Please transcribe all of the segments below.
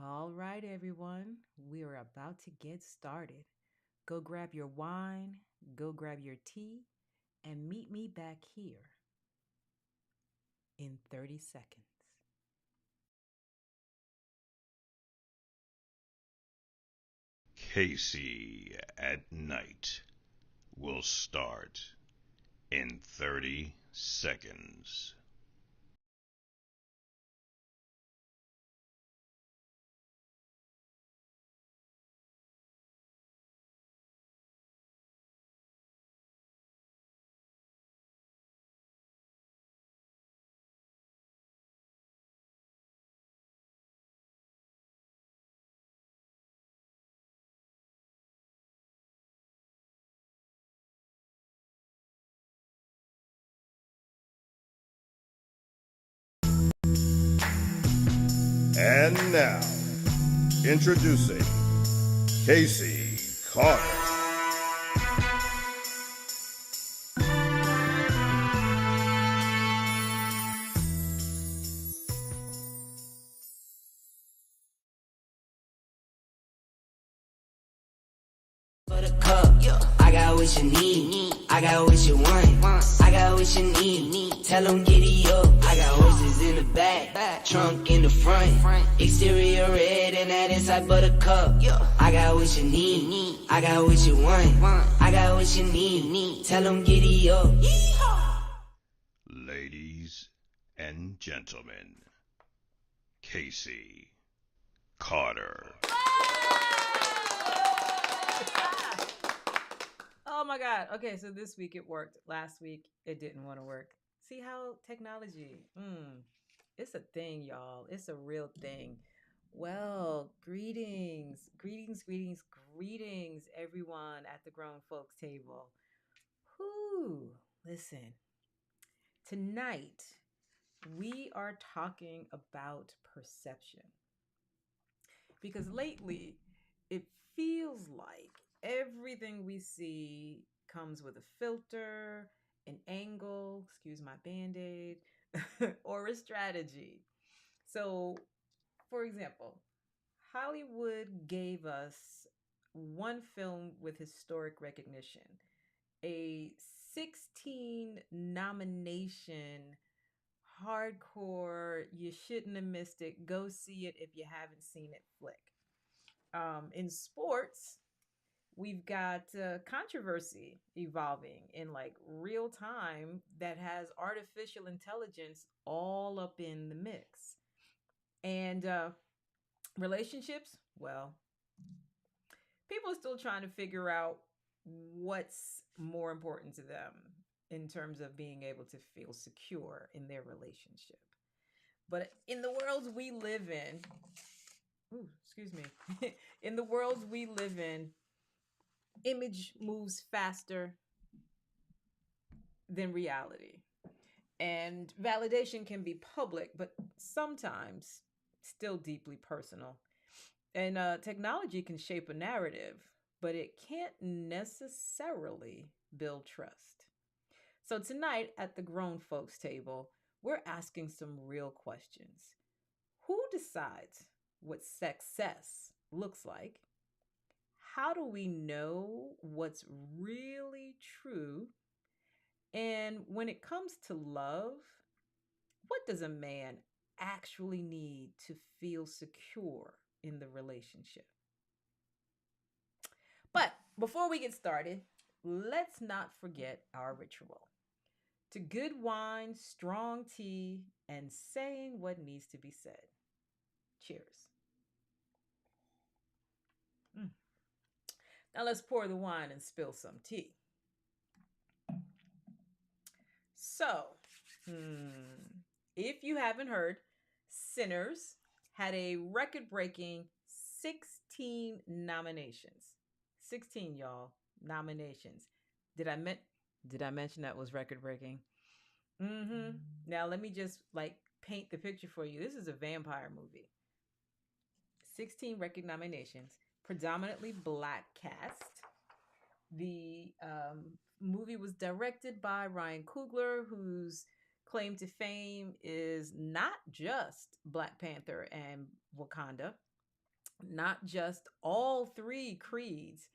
All right, everyone, we are about to get started. Go grab your wine, go grab your tea, and meet me back here in 30 seconds. Casey at Night will start in 30 seconds. And now, introducing Casey Carter. For the cup, I got what you need. I got what you want. I got what you need. Tell them giddy up. I got horses in the back, trunk in the front. Exterior red and that inside buttercup. I got what you need. I got what you want. I got what you need. Tell them giddy up. Ladies and gentlemen, Casey Carter. Oh my God. Okay, so this week it worked. Last week it didn't want to work. See how technology, it's a thing, y'all. It's a real thing. Well, greetings, everyone at the grown folks table. Whoo, listen, tonight we are talking about perception because lately it feels like everything we see comes with a filter, an angle, excuse my band aid, or a strategy. So, for example, Hollywood gave us one film with historic recognition, a 16 nomination hardcore, you shouldn't have missed it. Go see it if you haven't seen it flick. In sports, we've got controversy evolving in like real time that has artificial intelligence all up in the mix. And relationships, well, people are still trying to figure out what's more important to them in terms of being able to feel secure in their relationship. But in the worlds we live in, ooh, excuse me, in the worlds we live in, image moves faster than reality. And validation can be public, but sometimes still deeply personal. And technology can shape a narrative, but it can't necessarily build trust. So tonight at the grown folks table, we're asking some real questions. Who decides what success looks like? How do we know what's really true? And when it comes to love, what does a man actually need to feel secure in the relationship? But before we get started, let's not forget our ritual. To good wine, strong tea, and saying what needs to be said. Cheers. Mm. Now let's pour the wine and spill some tea. So, if you haven't heard, Sinners had a record breaking 16 nominations. 16, y'all, nominations. Did I men- did I mention that was record breaking? Mm-hmm. Now let me just like paint the picture for you. This is a vampire movie. 16 record nominations, predominantly black cast. The movie was directed by Ryan Coogler, whose claim to fame is not just Black Panther and Wakanda. not just all three Creeds.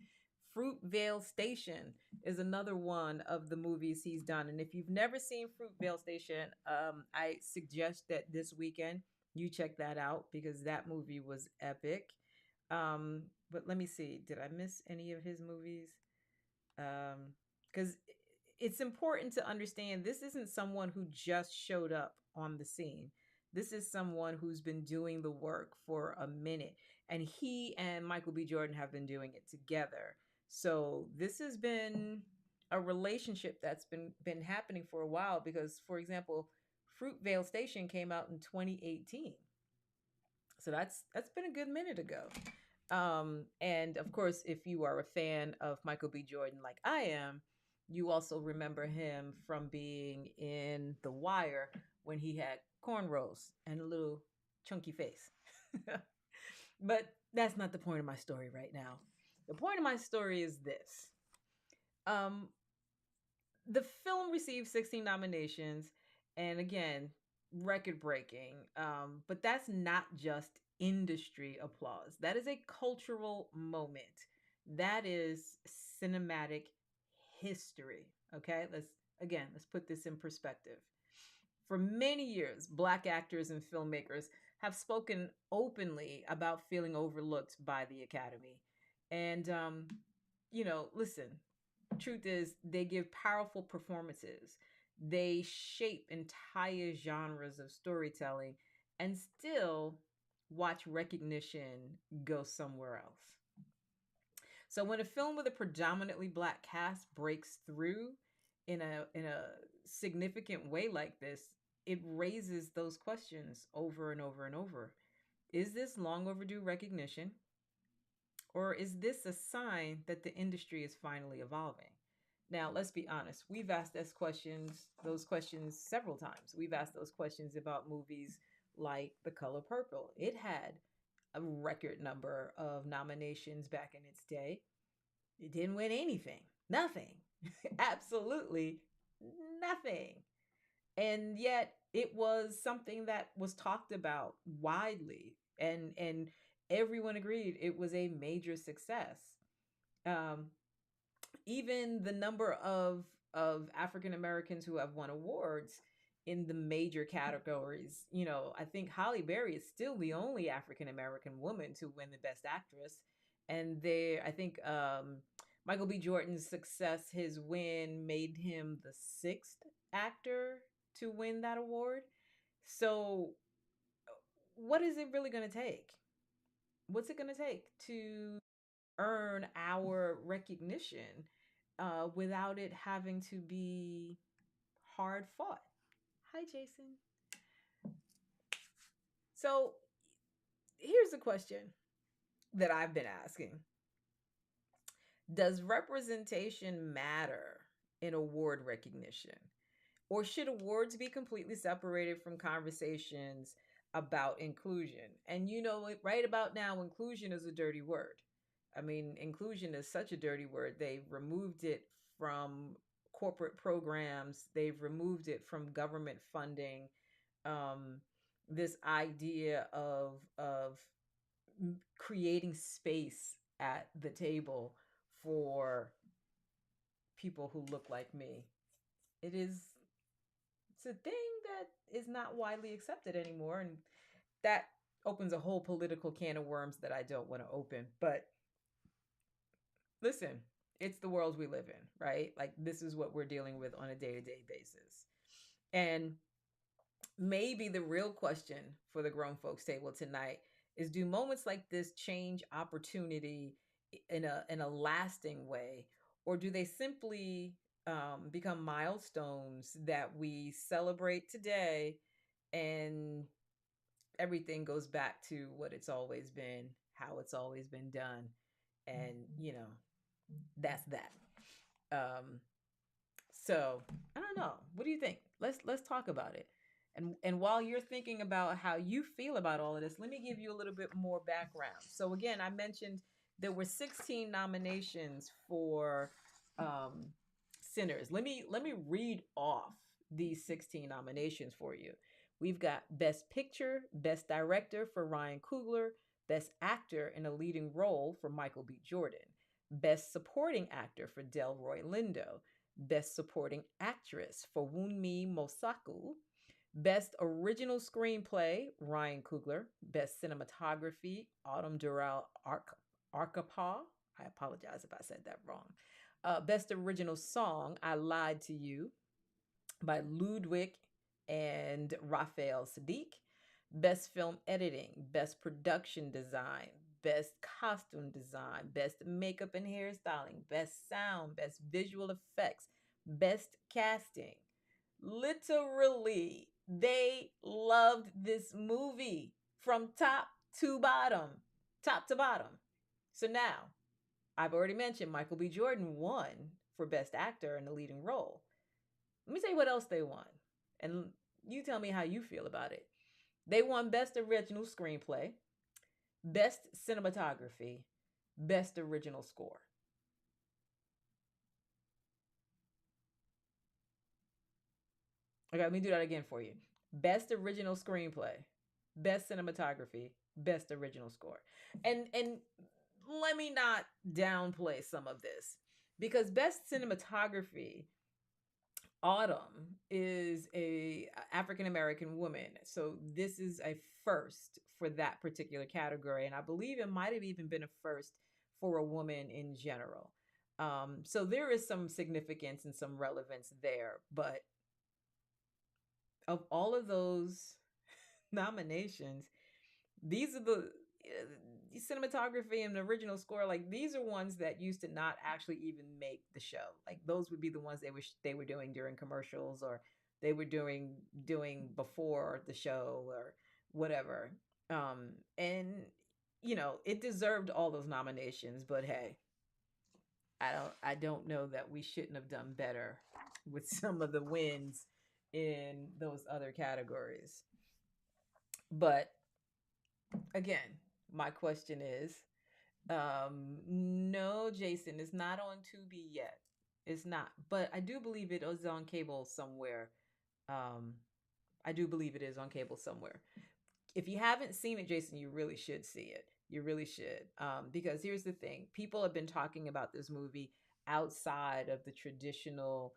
Fruitvale Station is another one of the movies he's done. And if you've never seen Fruitvale Station, I suggest that this weekend you check that out because that movie was epic. But let me see. Did I miss any of his movies? Because it's important to understand this isn't someone who just showed up on the scene. This is someone who's been doing the work for a minute, and he and Michael B. Jordan have been doing it together. So this has been a relationship that's been happening for a while because, for example, Fruitvale Station came out in 2018. So that's been a good minute ago. And of course, if you are a fan of Michael B. Jordan like I am, you also remember him from being in The Wire when he had cornrows and a little chunky face. But that's not the point of my story right now. The point of my story is this. The film received 16 nominations, and again, record breaking. But that's not just industry applause. That is a cultural moment. That is cinematic history. Okay, let's put this in perspective. For many years, Black actors and filmmakers have spoken openly about feeling overlooked by the Academy. And, listen, truth is, they give powerful performances. They shape entire genres of storytelling and still watch recognition go somewhere else. So when a film with a predominantly Black cast breaks through in a significant way like this, it raises those questions over and over and over. Is this long overdue recognition? Or is this a sign that the industry is finally evolving? Now, let's be honest. We've asked those questions several times. We've asked those questions about movies like The Color Purple. It had a record number of nominations back in its day. It didn't win anything. Nothing. Absolutely nothing. And yet it was something that was talked about widely, and everyone agreed it was a major success. Even the number of African Americans who have won awards in the major categories, I think Halle Berry is still the only African American woman to win the Best Actress, and I think Michael B. Jordan's success, his win, made him the sixth actor to win that award. So, what is it really going to take? What's it going to take to earn our recognition without it having to be hard fought? Hi, Jason. So, here's a question that I've been asking. Does representation matter in award recognition? Or should awards be completely separated from conversations about inclusion? And right about now, inclusion is a dirty word. I mean, inclusion is such a dirty word. They've removed it from corporate programs. They've removed it from government funding. This idea of creating space at the table for people who look like me. It's a thing that is not widely accepted anymore. And that opens a whole political can of worms that I don't want to open. But listen, it's the world we live in, right? Like, this is what we're dealing with on a day-to-day basis. And maybe the real question for the grown folks table tonight is, do moments like this change opportunity in a lasting way, or do they simply become milestones that we celebrate today and everything goes back to what it's always been, how it's always been done, and that's that. So I don't know. What do you think? Let's talk about it. And while you're thinking about how you feel about all of this, let me give you a little bit more background. So again, I mentioned there were 16 nominations for Sinners. Let me read off these 16 nominations for you. We've got Best Picture, Best Director for Ryan Coogler, Best Actor in a Leading Role for Michael B. Jordan. Best Supporting Actor for Delroy Lindo. Best Supporting Actress for Wunmi Mosaku. Best Original Screenplay, Ryan Coogler. Best Cinematography, Autumn Durrell Arkapaw. I apologize if I said that wrong. Best Original Song, I Lied to You, by Ludwig and Raphael Sadiq. Best Film Editing, Best Production Design, Best Costume Design, Best Makeup and Hairstyling, Best Sound, Best Visual Effects, Best Casting. Literally, they loved this movie from top to bottom. Top to bottom. So now, I've already mentioned Michael B. Jordan won for Best Actor in a Leading Role. Let me tell you what else they won. And you tell me how you feel about it. They won Best Original Screenplay, Best Cinematography, Best Original Score. Okay, let me do that again for you. Best Original Screenplay, Best Cinematography, Best Original Score. And let me not downplay some of this, because Best Cinematography, Autumn is a African American woman, so this is a first for that particular category, and I believe it might have even been a first for a woman in general. So there is some significance and some relevance there, but of all of those nominations, these are the cinematography and the original score, like these are ones that used to not actually even make the show. Like those would be the ones they were doing during commercials, or they were doing before the show or whatever. And it deserved all those nominations, but hey, I don't know that we shouldn't have done better with some of the wins in those other categories. But again, my question is, no, Jason, it's not on Tubi yet. It's not, but I do believe it is on cable somewhere. I do believe it is on cable somewhere. If you haven't seen it, Jason, you really should see it. You really should. Because here's the thing. People have been talking about this movie outside of the traditional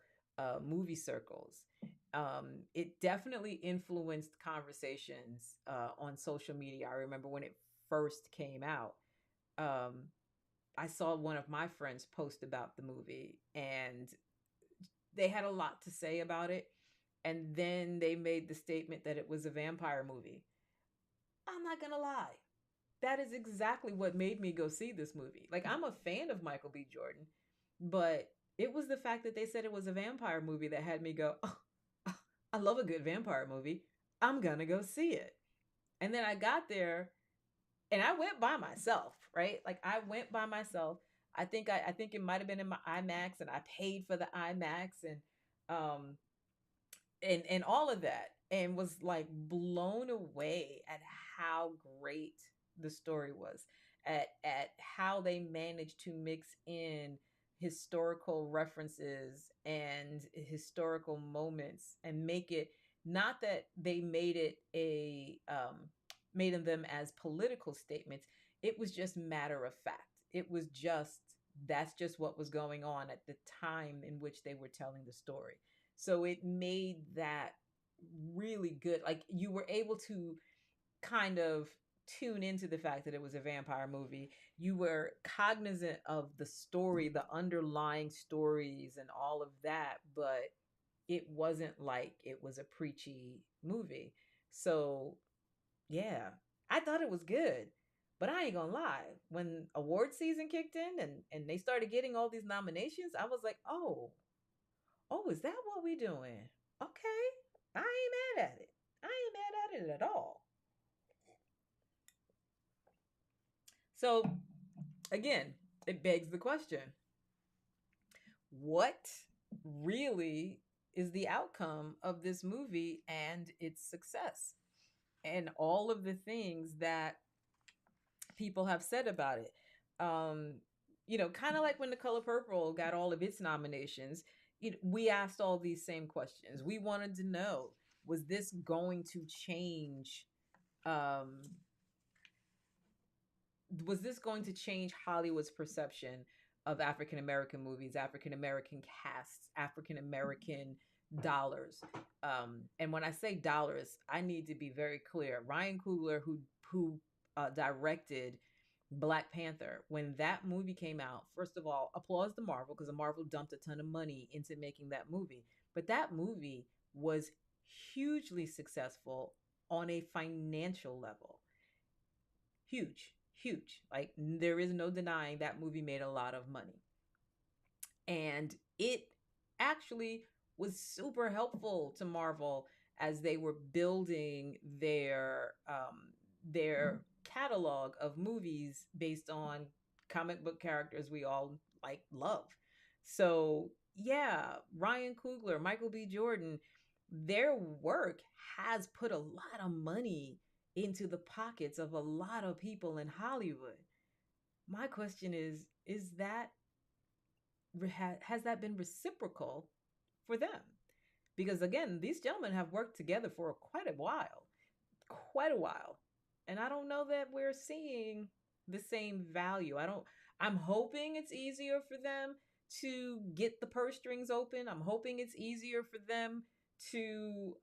movie circles. It definitely influenced conversations on social media. I remember when it first came out, I saw one of my friends post about the movie, and they had a lot to say about it. And then they made the statement that it was a vampire movie. I'm not going to lie. That is exactly what made me go see this movie. Like, I'm a fan of Michael B. Jordan, but it was the fact that they said it was a vampire movie that had me go, oh, I love a good vampire movie. I'm going to go see it. And then I got there and I went by myself, right? Like I went by myself. I think it might have been in my IMAX, and I paid for the IMAX and all of that, and was like blown away at how great the story was, at how they managed to mix in historical references and historical moments and make it, not that they made it made them as political statements. It was just matter of fact. It was just, that's just what was going on at the time in which they were telling the story. So it made that really good. Like you were able to kind of tune into the fact that it was a vampire movie. You were cognizant of the story, the underlying stories and all of that, but it wasn't like it was a preachy movie. So yeah, I thought it was good. But I ain't gonna lie, when award season kicked in and they started getting all these nominations, I was like, oh, is that what we doing? Okay, I ain't mad at it. I ain't mad at it at all. So again, it begs the question, what really is the outcome of this movie and its success? And all of the things that people have said about it. Kind of like when The Color Purple got all of its nominations, we asked all these same questions. We wanted to know, was this going to change was this going to change Hollywood's perception of African American movies, African American casts, African American dollars? And when I say dollars, I need to be very clear. Ryan Coogler, who directed Black Panther, when that movie came out, first of all, applause the Marvel, because the Marvel dumped a ton of money into making that movie. But that movie was hugely successful on a financial level. Huge, huge. Like, there is no denying that movie made a lot of money. And it actually was super helpful to Marvel as they were building their catalog of movies based on comic book characters we all like love. So yeah, Ryan Coogler, Michael B. Jordan, their work has put a lot of money into the pockets of a lot of people in Hollywood. My question is that has that been reciprocal for them? Because again, these gentlemen have worked together for quite a while. And I don't know that we're seeing the same value. I'm hoping it's easier for them to get the purse strings open. I'm hoping it's easier for them to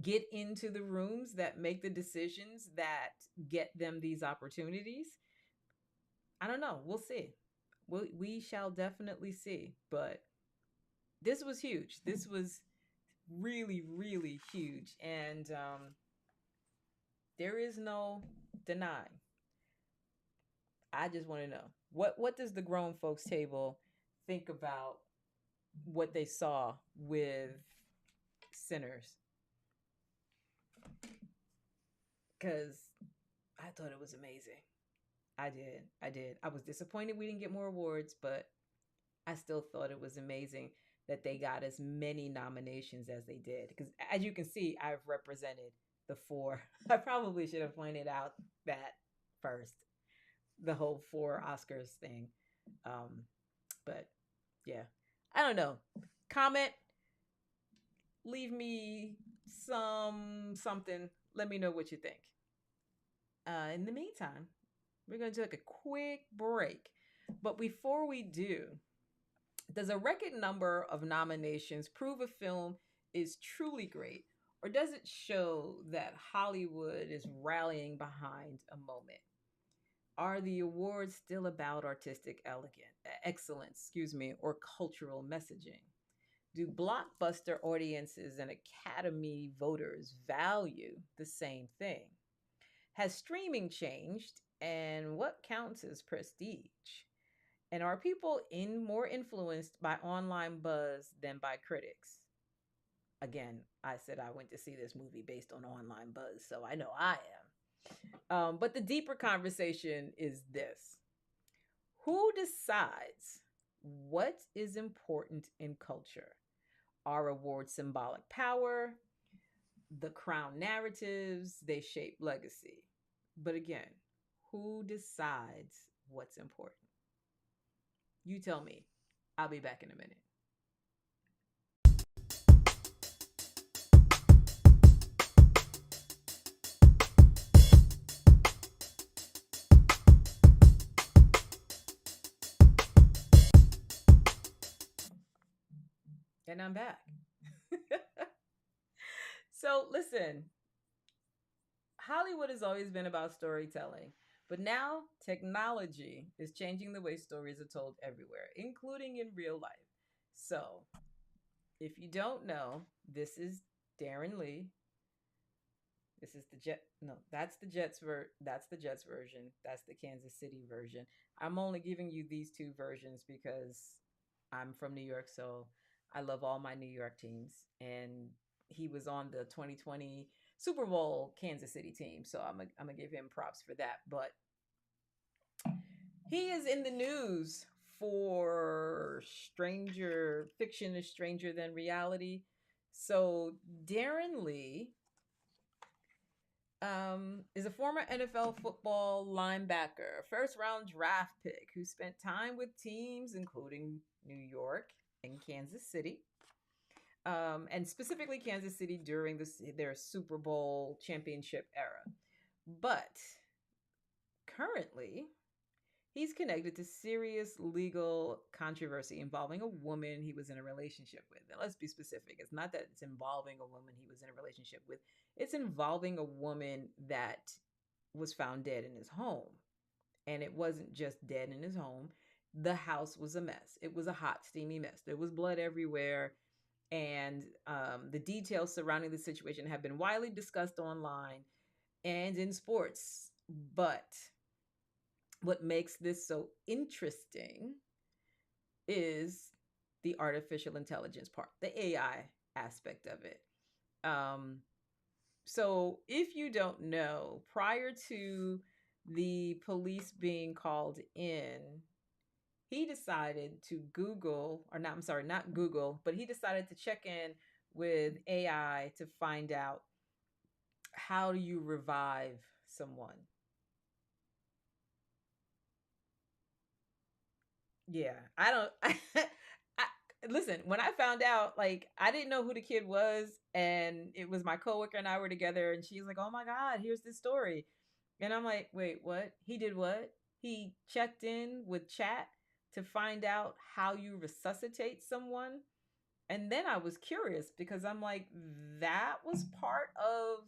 get into the rooms that make the decisions that get them these opportunities. I don't know. We'll see. We shall definitely see. But this was huge. This was really, really huge. And there is no denying. I just want to know, what does the grown folks table think about what they saw with Sinners? Because I thought it was amazing. I did. I was disappointed we didn't get more awards, but I still thought it was amazing that they got as many nominations as they did. Because as you can see, I've represented the four. I probably should have pointed out that first, the whole four Oscars thing. But yeah, I don't know. Comment, leave me something. Let me know what you think. In the meantime, we're going to take a quick break. But before we do, does a record number of nominations prove a film is truly great? Or does it show that Hollywood is rallying behind a moment? Are the awards still about artistic excellence, or cultural messaging? Do blockbuster audiences and Academy voters value the same thing? Has streaming changed, and what counts as prestige? And are people more influenced by online buzz than by critics? Again, I said I went to see this movie based on online buzz, so I know I am. But the deeper conversation is this: who decides what is important in culture? Are awards symbolic power? The crown narratives, they shape legacy. But again, who decides what's important? You tell me. I'll be back in a minute. And I'm back. So listen, Hollywood has always been about storytelling, but now technology is changing the way stories are told everywhere, including in real life. So if you don't know, this is Darren Lee. This is that's the Jets version. That's the Kansas City version. I'm only giving you these two versions because I'm from New York, so I love all my New York teams. And he was on the 2020 Super Bowl Kansas City team, so I'm gonna give him props for that. But he is in the news for fiction is stranger than reality. So Darren Lee is a former NFL football linebacker, first round draft pick who spent time with teams including New York and Kansas City. And specifically Kansas City during their Super Bowl championship era. But currently, he's connected to serious legal controversy involving a woman he was in a relationship with. And let's be specific. It's not that it's involving a woman he was in a relationship with. It's involving a woman that was found dead in his home. And it wasn't just dead in his home. The house was a mess. It was a hot, steamy mess. There was blood everywhere. And the details surrounding the situation have been widely discussed online and in sports. But what makes this so interesting is the artificial intelligence part, the AI aspect of it. So if you don't know, prior to the police being called in, he decided to Google, or not, I'm sorry, not Google, but he decided to check in with AI to find out, how do you revive someone? Yeah, I don't. Listen, when I found out, like, I didn't know who the kid was, and it was my coworker and I were together, and she's like, "Oh my God, here's this story," and I'm like, "Wait, what? He did what? He checked in with chat to find out how you resuscitate someone." And then I was curious because I'm like, that was part of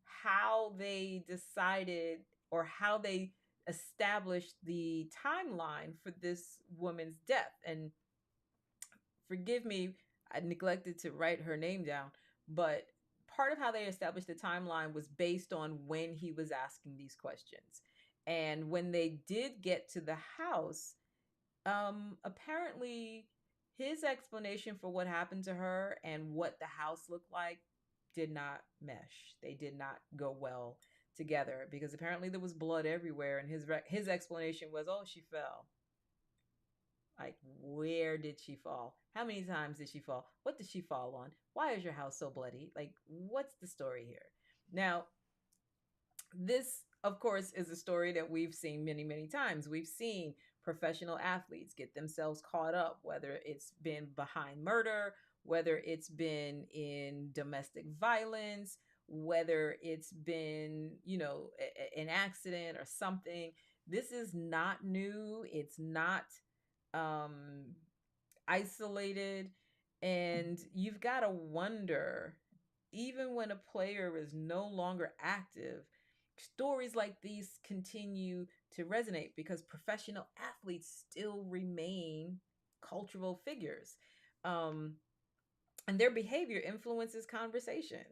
how they decided, or how they established the timeline for this woman's death. And forgive me, I neglected to write her name down, but part of how they established the timeline was based on when he was asking these questions. And when they did get to the house, apparently his explanation for what happened to her and what the house looked like did not mesh. They did not go well together, because apparently there was blood everywhere, and his explanation was, "Oh, she fell." Like, where did she fall? How many times did she fall? What did she fall on? Why is your house so bloody? Like, what's the story here? Now, this, of course, is a story that we've seen many, many times. We've seen professional athletes get themselves caught up, whether it's been behind murder, whether it's been in domestic violence, whether it's been, an accident or something. This is not new. It's not isolated. And you've got to wonder, even when a player is no longer active, stories like these continue to resonate because professional athletes still remain cultural figures. And their behavior influences conversation.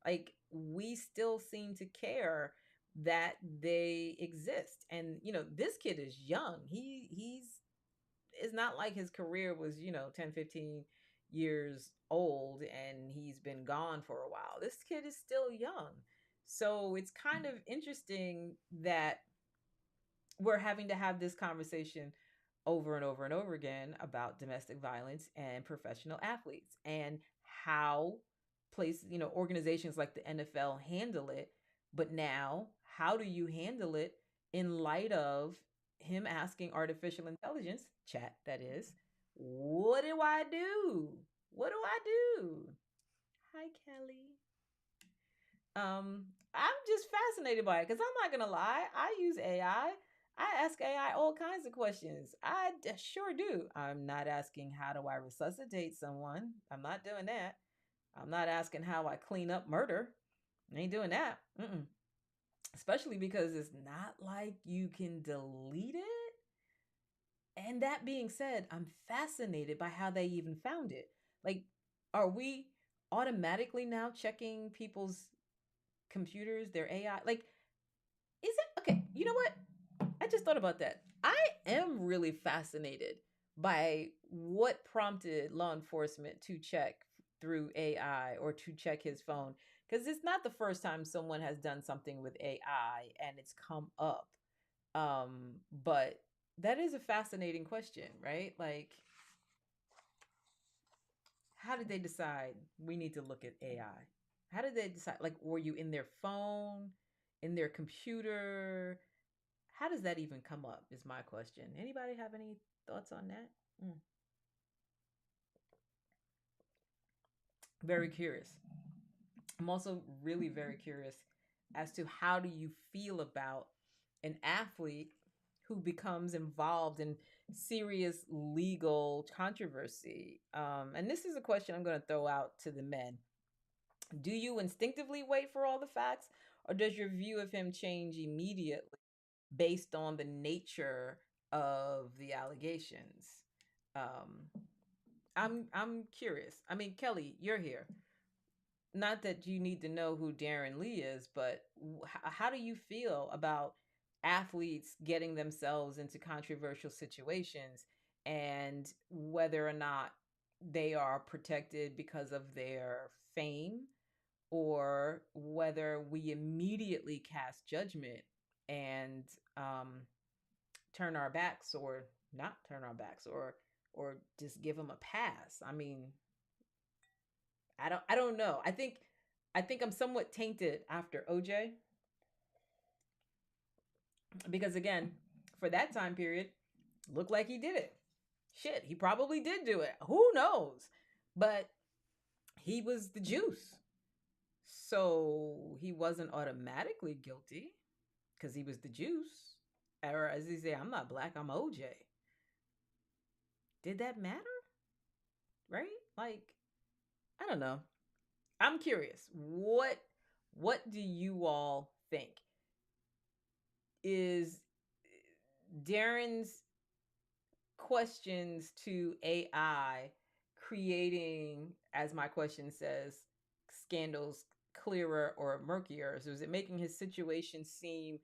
Like, we still seem to care that they exist. And, this kid is young. It's not like his career was, 10, 15 years old and he's been gone for a while. This kid is still young. So it's kind of interesting that we're having to have this conversation over and over and over again about domestic violence and professional athletes, and how organizations like the NFL handle it. But now, how do you handle it in light of him asking artificial intelligence, chat that is, what do I do? What do I do? Hi, Kelly. I'm just fascinated by it, because I'm not gonna lie, I use AI. I ask AI all kinds of questions. I sure do. I'm not asking, how do I resuscitate someone? I'm not doing that. I'm not asking how I clean up murder. I ain't doing that. Especially because it's not like you can delete it. And that being said, I'm fascinated by how they even found it. Like, are we automatically now checking people's computers, their AI? Like, is it okay? You know what? I just thought about that. I am really fascinated by what prompted law enforcement to check through AI or to check his phone, because it's not the first time someone has done something with AI and it's come up. But that is a fascinating question, right? Like, how did they decide we need to look at AI? How did they decide? Like, were you in their phone, in their computer? How does that even come up is my question. Anybody have any thoughts on that? Very curious. I'm also really very curious as to, how do you feel about an athlete who becomes involved in serious legal controversy? And this is a question I'm going to throw out to the men. Do you instinctively wait for all the facts, or does your view of him change immediately based on the nature of the allegations? Um, I'm curious. I mean, Kelly, you're here. Not that you need to know who Darren Lee is, but how do you feel about athletes getting themselves into controversial situations and whether or not they are protected because of their fame, or whether we immediately cast judgment and turn our backs or not turn our backs, or just give them a pass? I mean, I don't know. I think I'm somewhat tainted after OJ, because again, for that time period, looked like he did it. Shit, he probably did do it. Who knows? But he was the juice. So he wasn't automatically guilty because he was the juice. Or as he say, I'm not black, I'm OJ. Did that matter? Right? Like, I don't know. I'm curious. What do you all think? Is Darren's questions to AI creating, as my question says, scandals clearer or murkier? So is it making his situation seem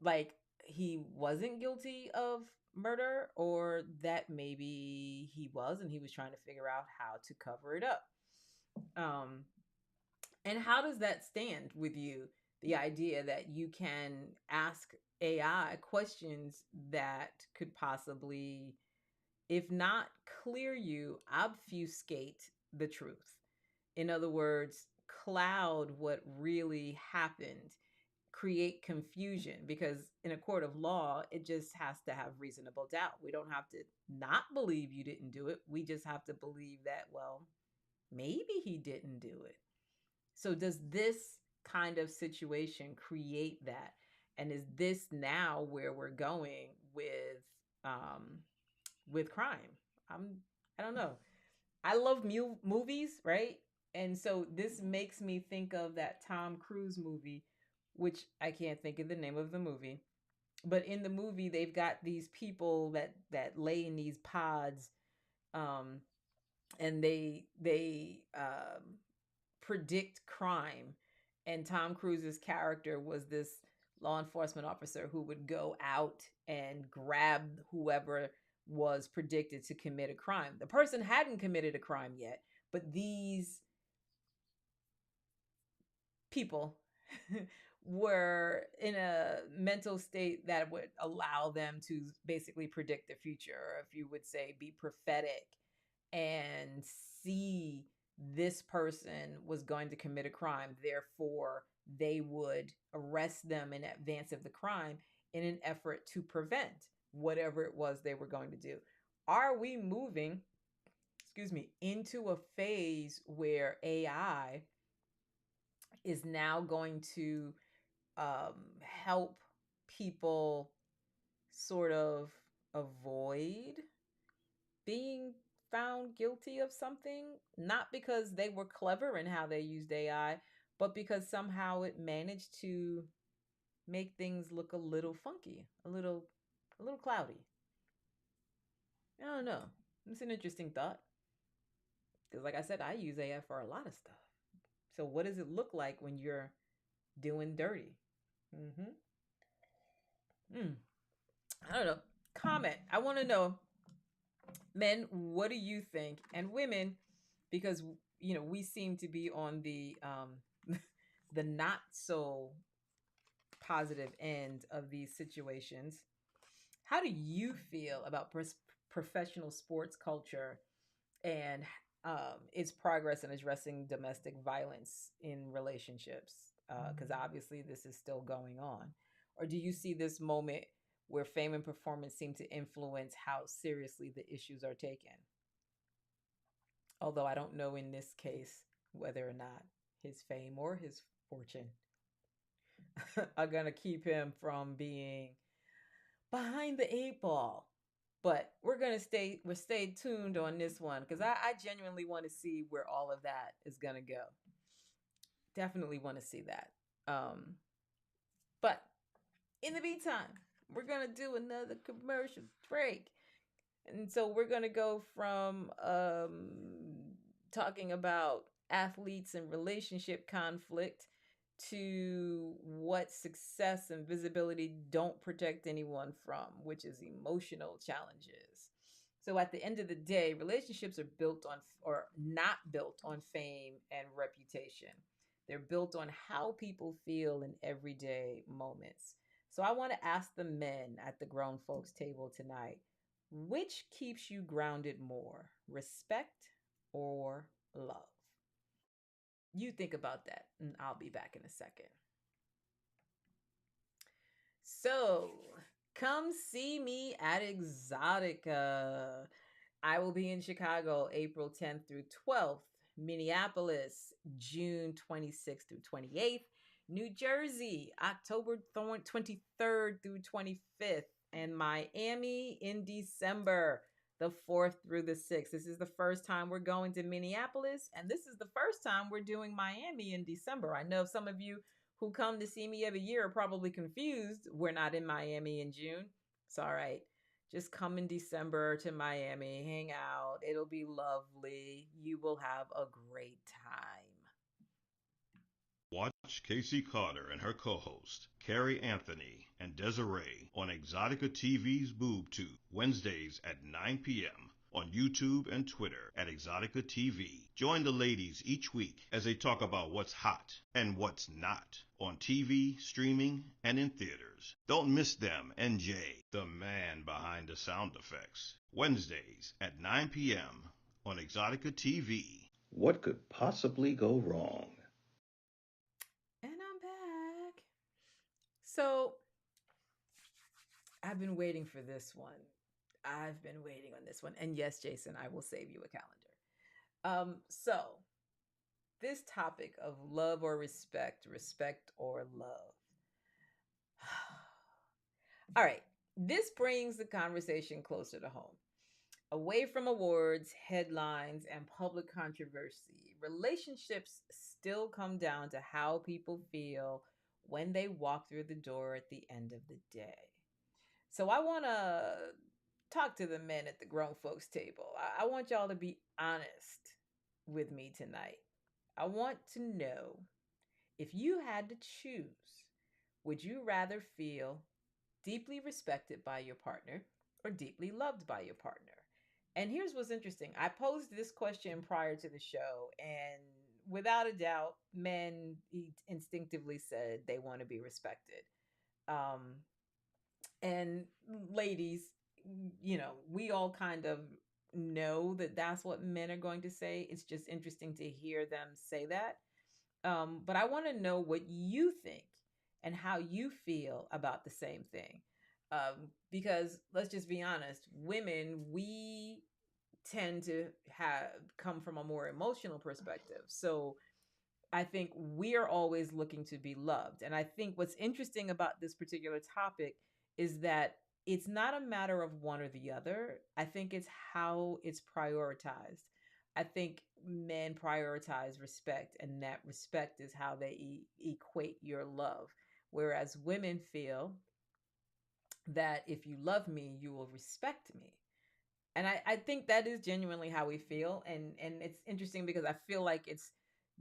like he wasn't guilty of murder, or that maybe he was and he was trying to figure out how to cover it up? And how does that stand with you? The idea that you can ask AI questions that could possibly, if not clear you, obfuscate the truth. In other words, cloud what really happened, create confusion, because in a court of law, it just has to have reasonable doubt. We don't have to not believe you didn't do it. We just have to believe that, well, maybe he didn't do it. So does this kind of situation create that? And is this now where we're going with crime? I don't know. I love movies, right? And so this makes me think of that Tom Cruise movie, which I can't think of the name of the movie. But in the movie, they've got these people that lay in these pods, um, and they predict crime. And Tom Cruise's character was this law enforcement officer who would go out and grab whoever was predicted to commit a crime. The person hadn't committed a crime yet, but these people were in a mental state that would allow them to basically predict the future, or if you would say, be prophetic and see this person was going to commit a crime. Therefore, they would arrest them in advance of the crime in an effort to prevent whatever it was they were going to do. Are we moving, into a phase where AI is now going to help people sort of avoid being found guilty of something, not because they were clever in how they used AI, but because somehow it managed to make things look a little funky, a little cloudy? I don't know. It's an interesting thought, because like I said, I use AI for a lot of stuff. So what does it look like when you're doing dirty? I don't know. Comment. I want to know, men, what do you think? And women, because we seem to be on the the not so positive end of these situations. How do you feel about professional sports culture and its progress in addressing domestic violence in relationships? Because obviously this is still going on. Or do you see this moment where fame and performance seem to influence how seriously the issues are taken? Although I don't know in this case whether or not his fame or his fortune are going to keep him from being behind the eight ball. But we're stay tuned on this one because I genuinely want to see where all of that is going to go. Definitely want to see that. But in the meantime, we're going to do another commercial break. And so we're going to go from talking about athletes and relationship conflict to what success and visibility don't protect anyone from, which is emotional challenges. So at the end of the day, relationships are built on or not built on fame and reputation. They're built on how people feel in everyday moments. So I want to ask the men at the grown folks table tonight, which keeps you grounded more, respect or love? You think about that, and I'll be back in a second. So, come see me at Exotica. I will be in Chicago April 10th through 12th, Minneapolis June 26th through 28th, New Jersey October 23rd through 25th, and Miami in December the 4th through the 6th. This is the first time we're going to Minneapolis, and this is the first time we're doing Miami in December. I know some of you who come to see me every year are probably confused. We're not in Miami in June. It's all right. Just come in December to Miami, hang out. It'll be lovely. You will have a great time. Watch Casey Carter and her co-host, Carrie Anthony and Desiree on Exotica TV's BoobTube, Wednesdays at 9 p.m. on YouTube and Twitter at Exotica TV. Join the ladies each week as they talk about what's hot and what's not on TV, streaming, and in theaters. Don't miss them and Jay, the man behind the sound effects. Wednesdays at 9 p.m. on Exotica TV. What could possibly go wrong? And I'm back. So, I've been waiting for this one. I've been waiting on this one. And yes, Jason, I will save you a calendar. So this topic of love or respect, respect or love. All right. This brings the conversation closer to home. Away from awards, headlines, and public controversy, relationships still come down to how people feel when they walk through the door at the end of the day. So I want to talk to the men at the grown folks table. I want y'all to be honest with me tonight. I want to know, if you had to choose, would you rather feel deeply respected by your partner or deeply loved by your partner? And here's what's interesting. I posed this question prior to the show, and without a doubt, men instinctively said they want to be respected. And ladies, we all kind of know that that's what men are going to say. It's just interesting to hear them say that. But I want to know what you think and how you feel about the same thing. Because let's just be honest, women, we tend to come from a more emotional perspective. So I think we are always looking to be loved. And I think what's interesting about this particular topic is that it's not a matter of one or the other. I think it's how it's prioritized. I think men prioritize respect, and that respect is how they equate your love. Whereas women feel that if you love me, you will respect me. And I think that is genuinely how we feel. And it's interesting because I feel like it's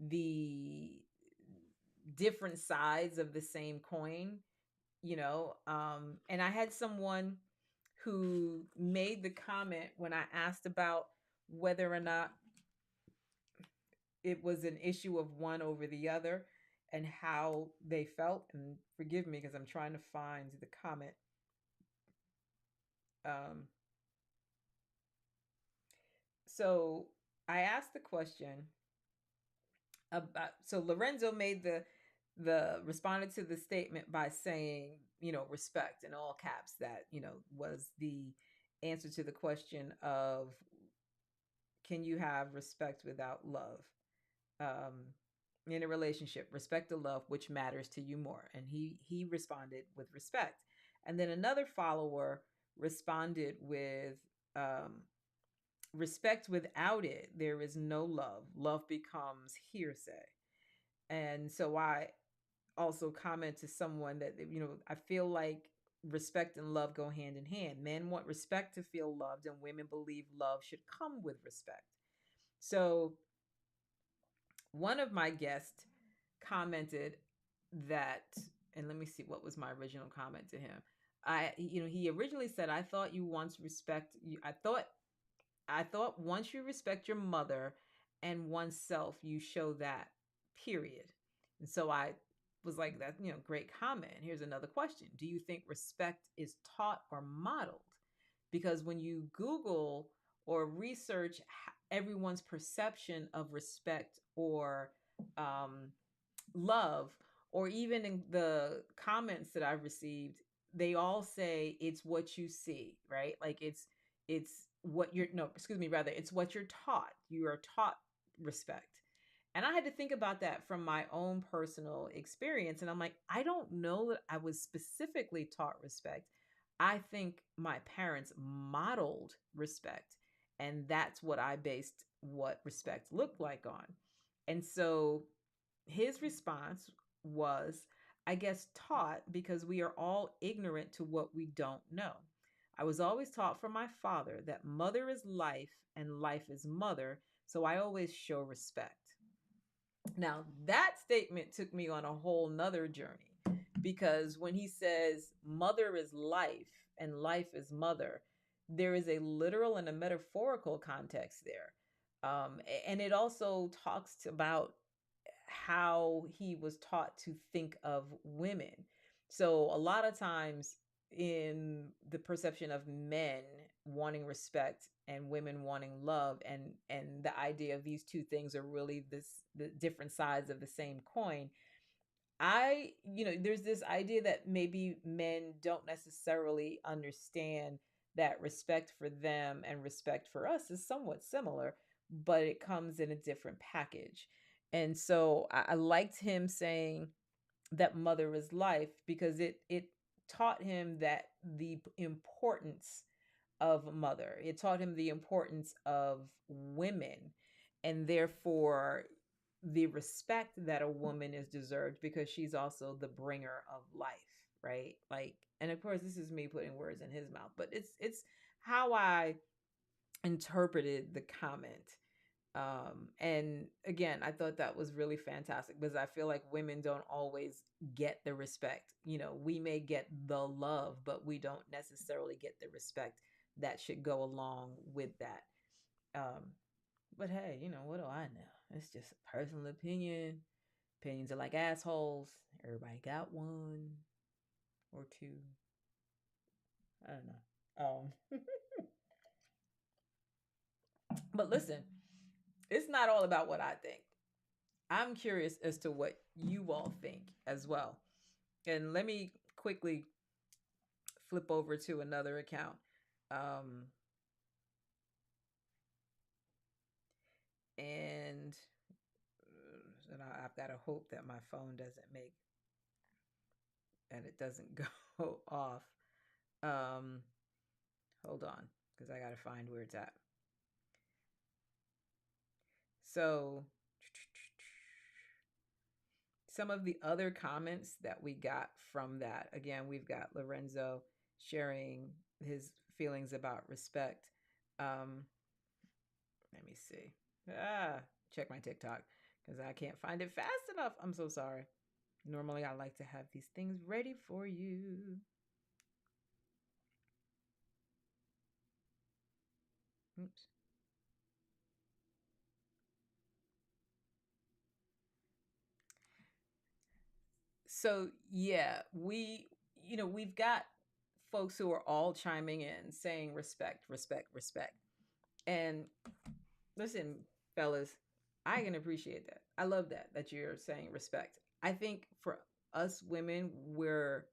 the different sides of the same coin, and I had someone who made the comment when I asked about whether or not it was an issue of one over the other and how they felt. And forgive me because I'm trying to find the comment. So I asked the question about, so Lorenzo made the responded to the statement by saying, respect in all caps. That, was the answer to the question of, can you have respect without love? in a relationship, respect or love, which matters to you more? And he responded with respect. And then another follower responded with um, respect without it, there is no love. Love becomes hearsay. And so I also comment to someone that, I feel like respect and love go hand in hand. Men want respect to feel loved, and women believe love should come with respect. So one of my guests commented that, and let me see, what was my original comment to him? He originally said, I thought you once respect you. I thought once you respect your mother and oneself, you show that, period. And so I was like, that, great comment. Here's another question. Do you think respect is taught or modeled? Because when you Google or research everyone's perception of respect or love, or even in the comments that I've received, they all say it's what you see, right? Like it's what you're, no, excuse me, rather, it's what you're taught. You are taught respect. And I had to think about that from my own personal experience. And I'm like, I don't know that I was specifically taught respect. I think my parents modeled respect. And that's what I based what respect looked like on. And so his response was, I guess, taught, because we are all ignorant to what we don't know. I was always taught from my father that mother is life and life is mother, so I always show respect. Now, that statement took me on a whole nother journey, because when he says mother is life and life is mother, there is a literal and a metaphorical context there. And it also talks about how he was taught to think of women. So a lot of times in the perception of men wanting respect and women wanting love, and the idea of these two things are really the different sides of the same coin. There's this idea that maybe men don't necessarily understand that respect for them and respect for us is somewhat similar, but it comes in a different package. And so I liked him saying that mother is life, because it taught him that the importance of mother. It taught him the importance of women, and therefore the respect that a woman is deserved, because she's also the bringer of life, right? Like, and of course this is me putting words in his mouth, but it's how I interpreted the comment. And again, I thought that was really fantastic, because I feel like women don't always get the respect. We may get the love, but we don't necessarily get the respect that should go along with that. But hey, what do I know? It's just a personal opinion. Opinions are like assholes. Everybody got one or two. I don't know. But listen, it's not all about what I think. I'm curious as to what you all think as well. And let me quickly flip over to another account. And I've got to hope that my phone doesn't it doesn't go off. Hold on, because I got to find where it's at. So some of the other comments that we got from that, again, we've got Lorenzo sharing his feelings about respect. Let me see. Check my TikTok, because I can't find it fast enough. I'm so sorry. Normally I like to have these things ready for you. Oops. So yeah, we've got folks who are all chiming in saying respect, respect, respect. And listen, fellas, I can appreciate that. I love that you're saying respect. I think for us women, we're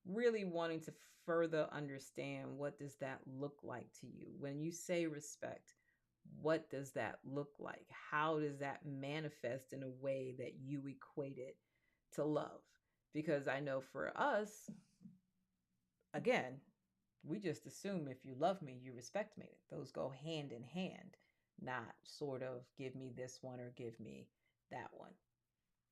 really wanting to further understand, what does that look like to you? When you say respect, what does that look like? How does that manifest in a way that you equate it to love? Because I know for us, again, we just assume if you love me, you respect me. Those go hand in hand, not sort of give me this one or give me that one.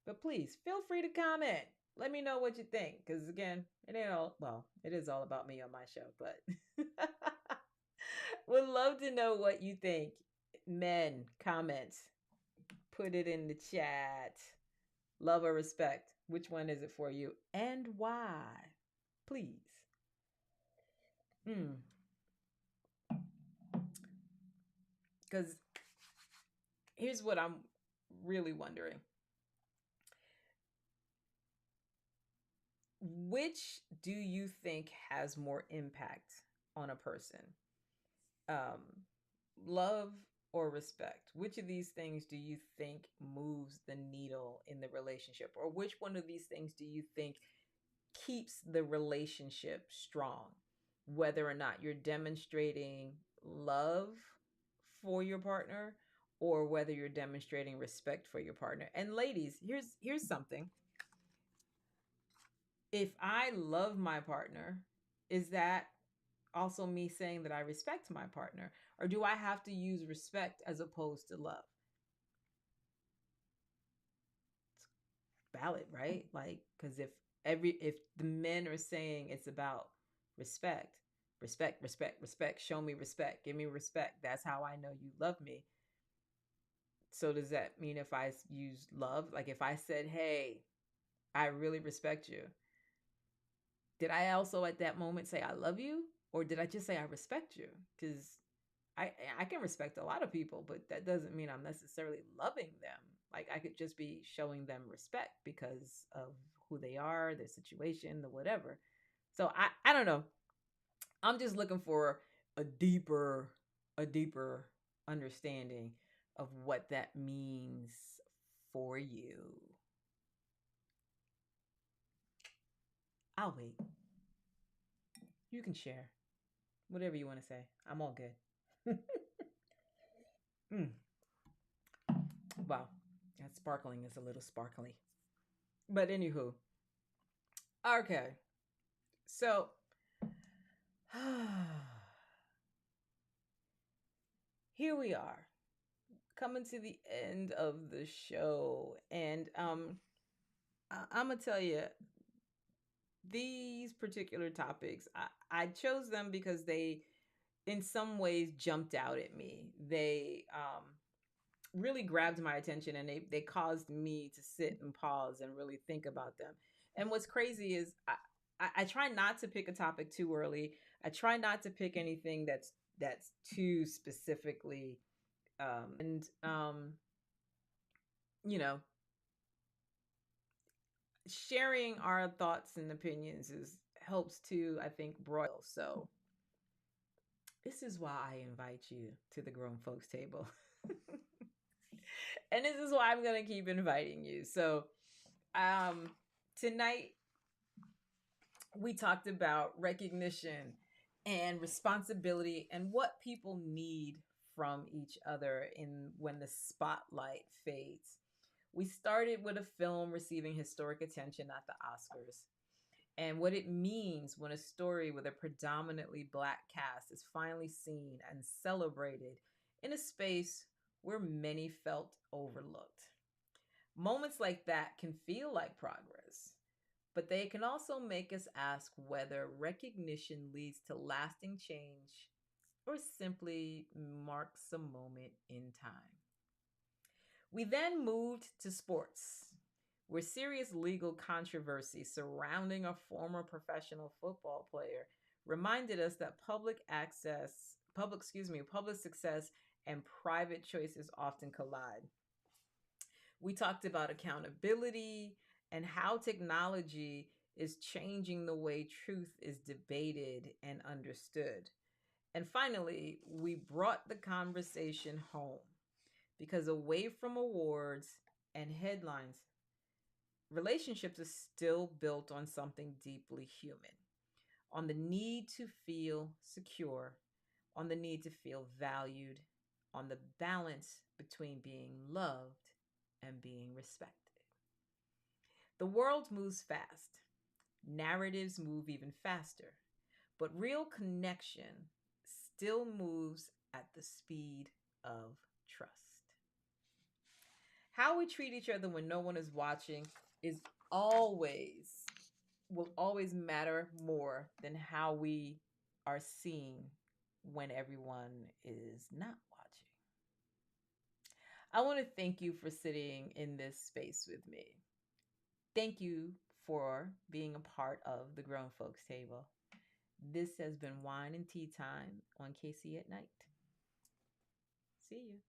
But please feel free to comment. Let me know what you think. Because again, it ain't all, well, it is all about me on my show, but would love to know what you think. Men, comment, put it in the chat. Love or respect? Which one is it for you and why? Please. Because here's what I'm really wondering. Which do you think has more impact on a person? Love or respect? Which of these things do you think moves the needle in the relationship? Or which one of these things do you think keeps the relationship strong? Whether or not you're demonstrating love for your partner or whether you're demonstrating respect for your partner. And ladies, here's something. If I love my partner, is that also me saying that I respect my partner? Or do I have to use respect as opposed to love? It's valid, right? Like, because if the men are saying it's about respect, show me respect, give me respect, that's how I know you love me. So does that mean if I use love, like if I said, hey, I really respect you, did I also at that moment say I love you? Or did I just say I respect you? Because I can respect a lot of people, but that doesn't mean I'm necessarily loving them. Like I could just be showing them respect because of who they are, their situation, the whatever. So I don't know. I'm just looking for a deeper understanding of what that means for you. I'll wait. You can share whatever you want to say. I'm all good. Wow, that sparkling is a little sparkly. But anywho, okay. So here we are, coming to the end of the show, and I'm gonna tell you, these particular topics, I chose them because they in some ways jumped out at me. They really grabbed my attention, and they caused me to sit and pause and really think about them. And what's crazy is I try not to pick a topic too early. I try not to pick anything that's too specifically you know, sharing our thoughts and opinions helps to, I think, broil. So this is why I invite you to the Grown Folks Table. And this is why I'm going to keep inviting you. So tonight we talked about recognition and responsibility and what people need from each other when the spotlight fades. We started with a film receiving historic attention at the Oscars, and what it means when a story with a predominantly Black cast is finally seen and celebrated in a space where many felt overlooked. Moments like that can feel like progress, but they can also make us ask whether recognition leads to lasting change or simply marks a moment in time. We then moved to sports, where serious legal controversy surrounding a former professional football player reminded us that public success and private choices often collide. We talked about accountability and how technology is changing the way truth is debated and understood. And finally, we brought the conversation home, because away from awards and headlines, relationships are still built on something deeply human, on the need to feel secure, on the need to feel valued, on the balance between being loved and being respected. The world moves fast. Narratives move even faster. But real connection still moves at the speed of trust. How we treat each other when no one is watching is always, will always matter more than how we are seen when everyone is not watching. I want to thank you for sitting in this space with me. Thank you for being a part of the Grown Folks Table. This has been Wine and Tea Time on KC at Night. See you.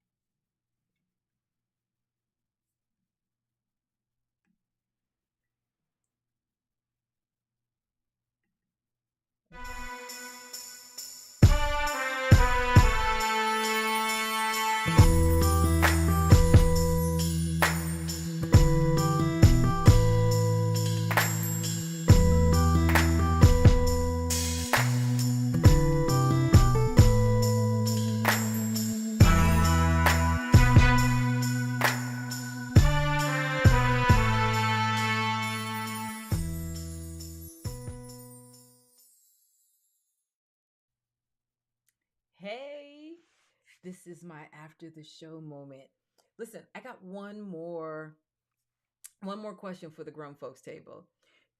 Hey, this is my after the show moment. Listen, I got one more question for the Grown Folks Table.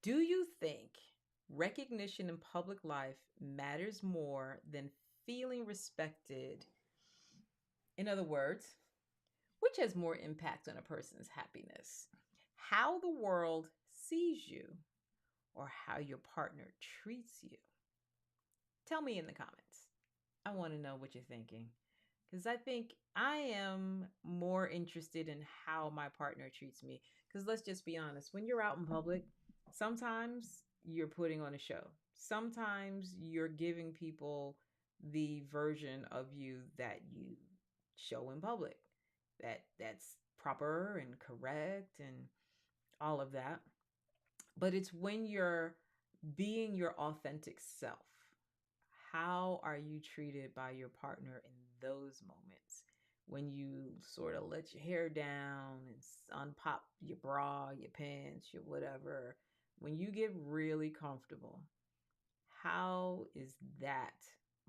Do you think recognition in public life matters more than feeling respected? In other words, which has more impact on a person's happiness? How the world sees you or how your partner treats you? Tell me in the comments. I want to know what you're thinking, because I think I am more interested in how my partner treats me. Because let's just be honest, when you're out in public, sometimes you're putting on a show. Sometimes you're giving people the version of you that you show in public. That's proper and correct and all of that. But it's when you're being your authentic self. How are you treated by your partner in those moments? When you sort of let your hair down and unpop your bra, your pants, your whatever, when you get really comfortable, how is that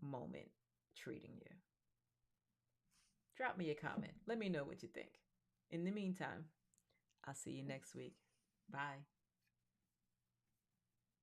moment treating you? Drop me a comment. Let me know what you think. In the meantime, I'll see you next week. Bye.